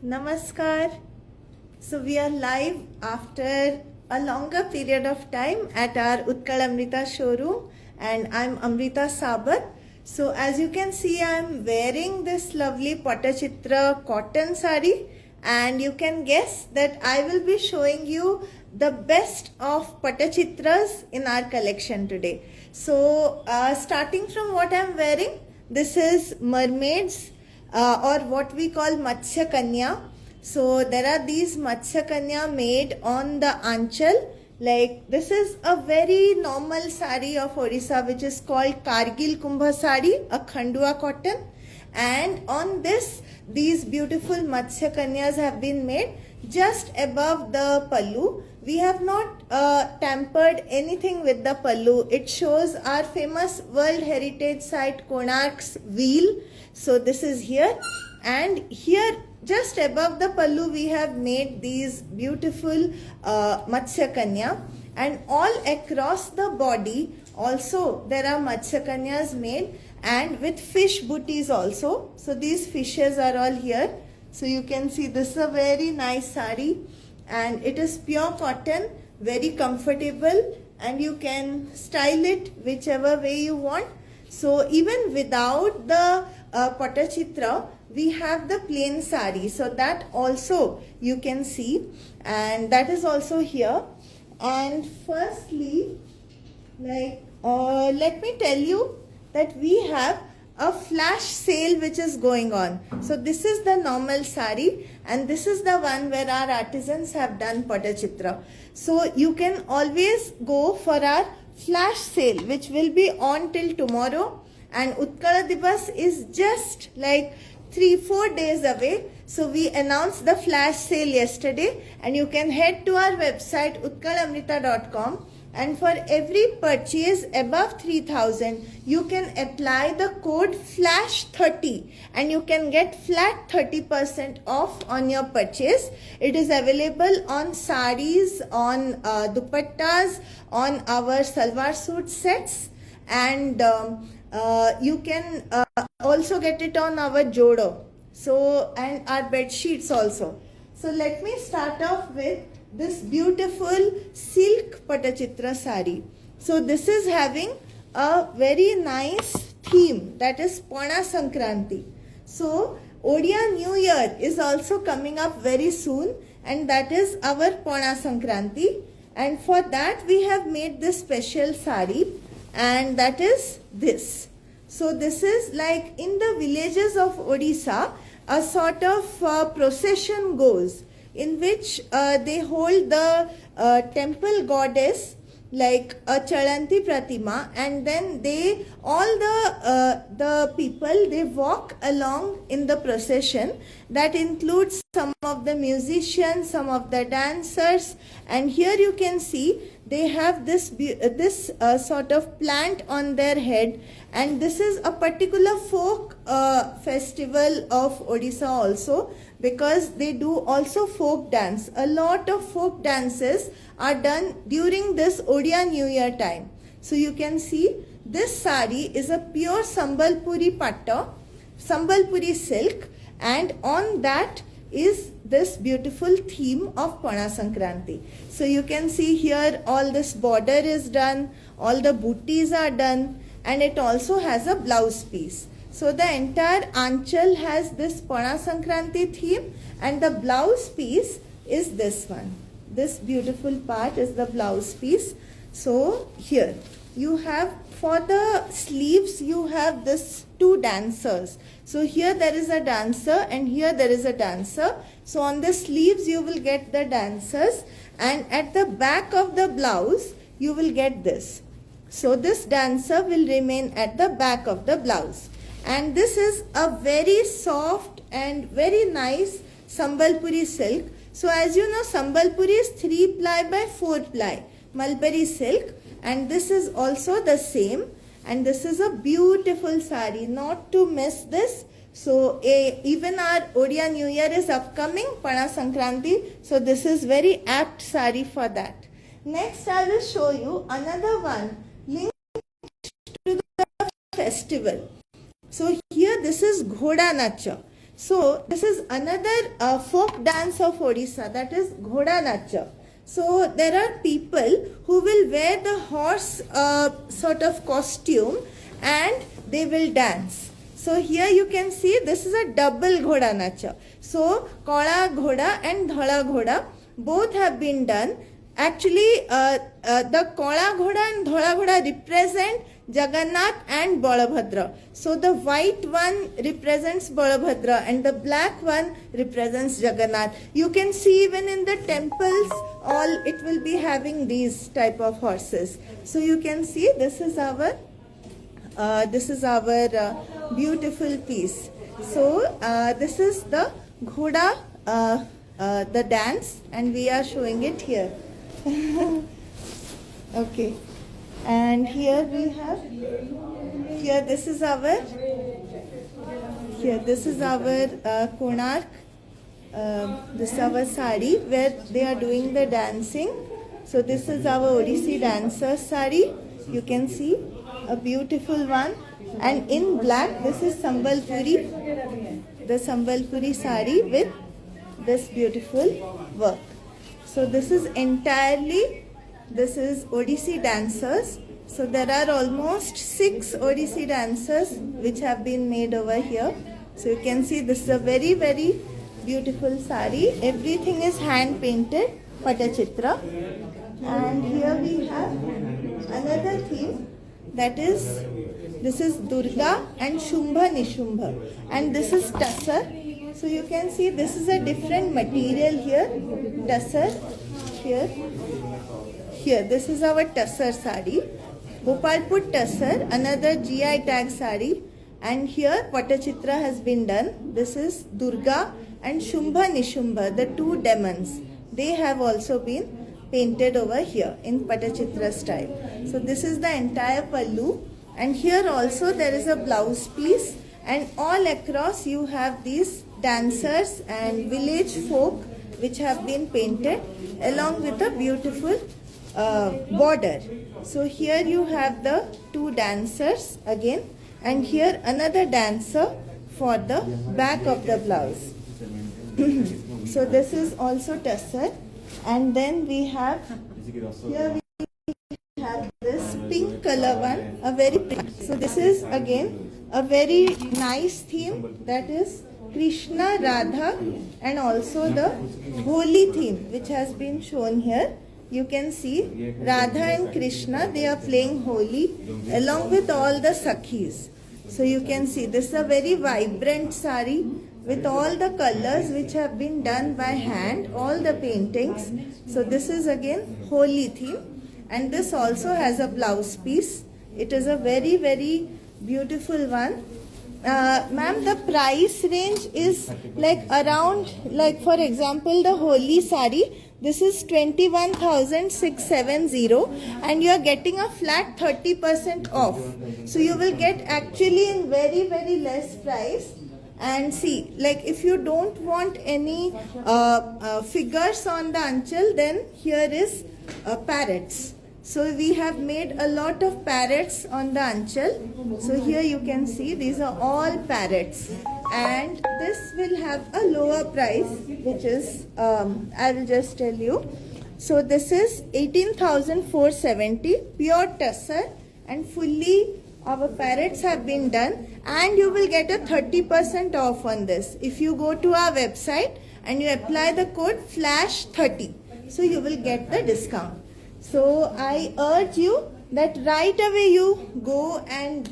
Namaskar. So we are live after a longer period of time at our Utkal Amrita showroom, and I'm Amrita Sabat. So as you can see, I'm wearing this lovely Patachitra cotton sari, and you can guess that I will be showing you the best of Patachitras in our collection today. So starting from what I'm wearing, this is mermaids or what we call Matsya Kanya. So there are these Matsya Kanya made on the Anchal. Like this is a very normal sari of Odisha which is called Kargil Kumbha sari, a Khandua cotton. And on this, these beautiful Matsya Kanyas have been made just above the pallu. We have not tampered anything with the pallu. It shows our famous World Heritage Site Konark's wheel. So this is here, and here just above the pallu we have made these beautiful Matsya Kanya, and all across the body also there are Matsya Kanyas made, and with fish booties also. So these fishes are all here. So you can see this is a very nice sari, and it is pure cotton, very comfortable, and you can style it whichever way you want. So even without the Patachitra, we have the plain sari. So that also you can see, and that is also here. And firstly, let me tell you that we have a flash sale which is going on. So this is the normal sari, and this is the one where our artisans have done Patachitra. So you can always go for our flash sale which will be on till tomorrow, and Utkala Divas is just like 3-4 days away. So we announced the flash sale yesterday, and you can head to our website utkalamrita.com, and for every purchase above 3000 you can apply the code FLASH30 and you can get flat 30% off on your purchase. It is available on saris, on dupattas, on our salwar suit sets, and you can also get it on our jodo, so, and our bed sheets also. So let me start off with this beautiful silk Patachitra sari. So this is having a very nice theme, that is Pana Sankranti. So Odia New Year is also coming up very soon, and that is our Pana Sankranti, and for that we have made this special sari, and that is this. So this is like in the villages of Odisha, a sort of procession goes in which they hold the temple goddess like a Chalanti Pratima, and then they all the people, they walk along in the procession. That includes some of the musicians, some of the dancers, and here you can see they have this sort of plant on their head, and this is a particular folk festival of Odisha also, because they do also folk dance. A lot of folk dances are done during this Odia New Year time. So you can see this sari is a pure Sambalpuri patta, Sambalpuri silk, and on that is this beautiful theme of Pana Sankranti. So you can see here all this border is done, all the booties are done, and it also has a blouse piece. So the entire Anchal has this Pana Sankranti theme, and the blouse piece is this one. This beautiful part is the blouse piece. So here you have, for the sleeves you have this two dancers. So here there is a dancer and here there is a dancer. So on the sleeves you will get the dancers, and at the back of the blouse you will get this. So this dancer will remain at the back of the blouse. And this is a very soft and very nice Sambalpuri silk. So as you know, Sambalpuri is 3 ply by 4 ply mulberry silk, and this is also the same, and this is a beautiful sari, not to miss this. So even our Odia New Year is upcoming, Pana Sankranti, so this is very apt sari for that. Next I will show you another one linked to the festival. So here this is Ghoda Nacha. So this is another folk dance of Odisha, that is Ghoda Nacha. So there are people who will wear the horse sort of costume and they will dance. So here you can see this is a double Ghoda Nacha. So Kala Ghoda and Dhala Ghoda both have been done. Actually the Kala Ghoda and Dhala Ghoda represent Jagannath and Balabhadra. So the white one represents Balabhadra and the black one represents Jagannath. You can see even in the temples all it will be having these type of horses. So you can see this is our beautiful piece. So this is the Ghoda the dance and we are showing it here. Okay. And here we have, this is our Konark, this is our sari where they are doing the dancing. So this is our Odissi dancer sari. You can see a beautiful one. And in black, this is Sambalpuri, the Sambalpuri sari with this beautiful work. So this is entirely, this is Odissi dancers. So there are almost 6 Odissi dancers which have been made over here. So you can see this is a very, very beautiful sari. Everything is hand painted, Patachitra. And here we have another theme, that is, this is Durga and Shumbha Nishumbha. And this is Tassar. So you can see this is a different material here, Tassar, here this is our Tassar sari, Gopalpur Tassar, another GI tag sari, and here Patachitra has been done. This is Durga and Shumbha Nishumbha, the 2 demons. They have also been painted over here in Patachitra style. So this is the entire pallu, and here also there is a blouse piece, and all across you have these dancers and village folk which have been painted along with a beautiful border. So here you have the 2 dancers again, and here another dancer for the back of the blouse. So this is also Tassar, and then we have here we have this pink color one, a very pink. So this is again a very nice theme, that is Krishna, Radha, and also the holy theme which has been shown here. You can see Radha and Krishna, they are playing Holi along with all the Sakhis. So you can see this is a very vibrant sari with all the colors which have been done by hand, all the paintings. So this is again Holi theme, and this also has a blouse piece. It is a very, very beautiful one. Ma'am, the price range is like around, like for example the Holi sari, this is 21,670 and you are getting a flat 30% off. So you will get actually in very, very less price. And see, like if you don't want any figures on the anchal, then here is parrots. So we have made a lot of parrots on the anchal. So here you can see these are all parrots, and this will have a lower price, which is I will just tell you. So this is 18,470 pure Tassar, and fully our parrots have been done, and you will get a 30% off on this if you go to our website and you apply the code FLASH30. So you will get the discount. So I urge you that right away you go and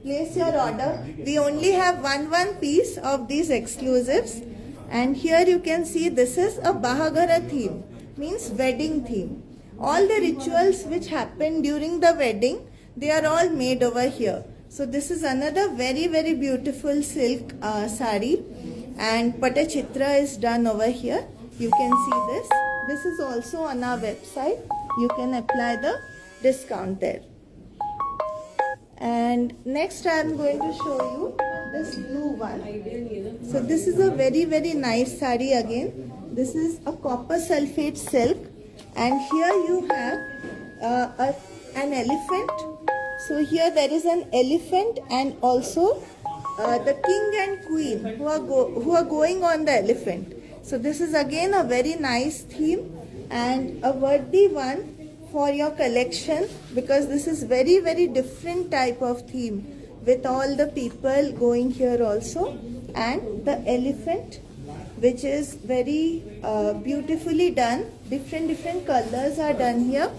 place your order. We only have one piece of these exclusives, and here you can see this is a Bahagara theme, means wedding theme. All the rituals which happen during the wedding, they are all made over here. So this is another very, very beautiful silk sari, and Patachitra is done over here. You can see this. This is also on our website. You can apply the discount there. And next I am going to show you this blue one. So this is a very, very nice sari again. This is a copper sulphate silk, and here you have an elephant. So here there is an elephant and also the king and queen who are going on the elephant. So this is again a very nice theme and a worthy one for your collection, because this is very different type of theme with all the people going here also, and the elephant, which is very beautifully done. Different colors are done here.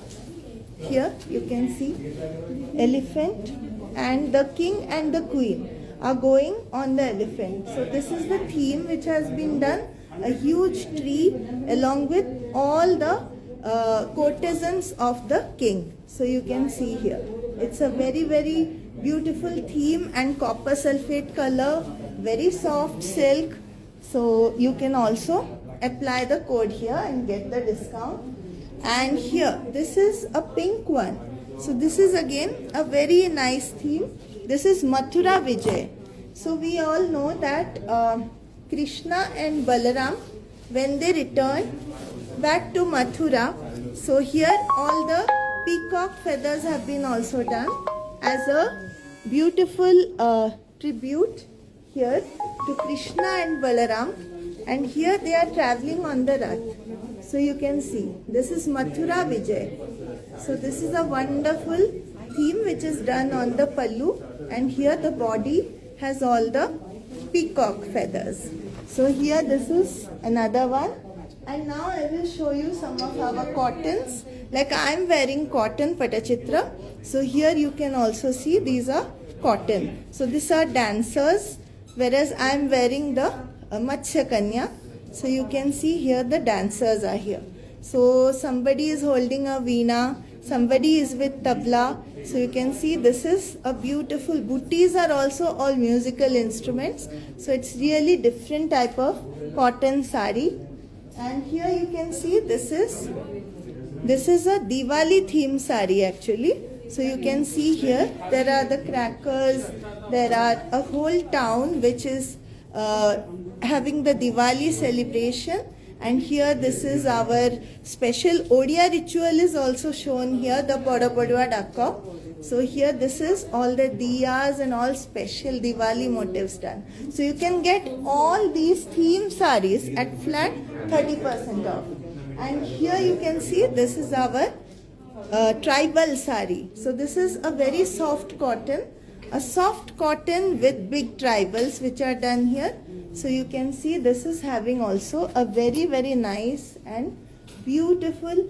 Here you can see elephant, and the king and the queen are going on the elephant. So this is the theme which has been done. A huge tree along with all the courtesans of the king. So you can see here. It's a very beautiful theme and copper sulfate color, very soft silk. So you can also apply the code here and get the discount. And here, this is a pink one. So this is again a very nice theme. This is Mathura Vijay. So we all know that Krishna and Balaram, when they return back to Mathura, so here all the peacock feathers have been also done as a beautiful tribute here to Krishna and Balaram, and here they are traveling on the Rath. So you can see this is Mathura Vijay. So this is a wonderful theme which is done on the pallu, and here the body has all the peacock feathers. So here this is another one, and now I will show you some of our cottons. Like I am wearing cotton Patachitra. So here you can also see these are cotton. So these are dancers, whereas I am wearing the Matsya Kanya. So you can see here the dancers are here. So somebody is holding a veena, somebody is with tabla. So you can see this is a beautiful, buttis are also all musical instruments. So it's really different type of cotton sari. And here you can see this is a Diwali theme sari actually. So you can see here there are the crackers, there are a whole town which is having the Diwali celebration. And here this is our special Odia ritual is also shown here, the Poda Podua Dakka. So here this is all the diyas and all special Diwali motifs done. So you can get all these theme saris at flat 30% off. And here you can see this is our tribal sari. So this is a very soft cotton, a soft cotton with big tribals which are done here. So you can see this is having also a very nice and beautiful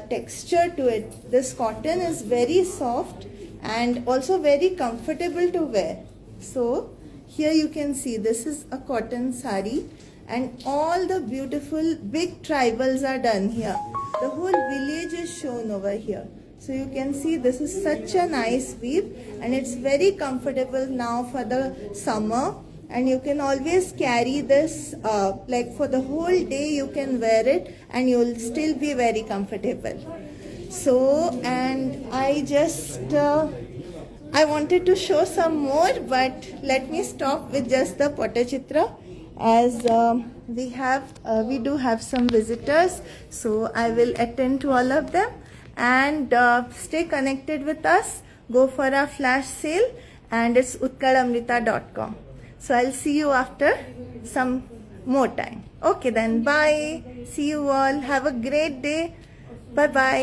texture to it. This cotton is very soft and also very comfortable to wear. So here you can see this is a cotton sari, and all the beautiful big tribals are done here. The whole village is shown over here. So you can see this is such a nice weave, and it's very comfortable now for the summer. And you can always carry this like for the whole day you can wear it and you will still be very comfortable. So, and I just I wanted to show some more, but let me stop with just the Patachitra, as we do have some visitors. So I will attend to all of them, and stay connected with us. Go for a flash sale, and it's utkalamrita.com. So I'll see you after some more time. Okay then, bye. See you all. Have a great day. Bye-bye.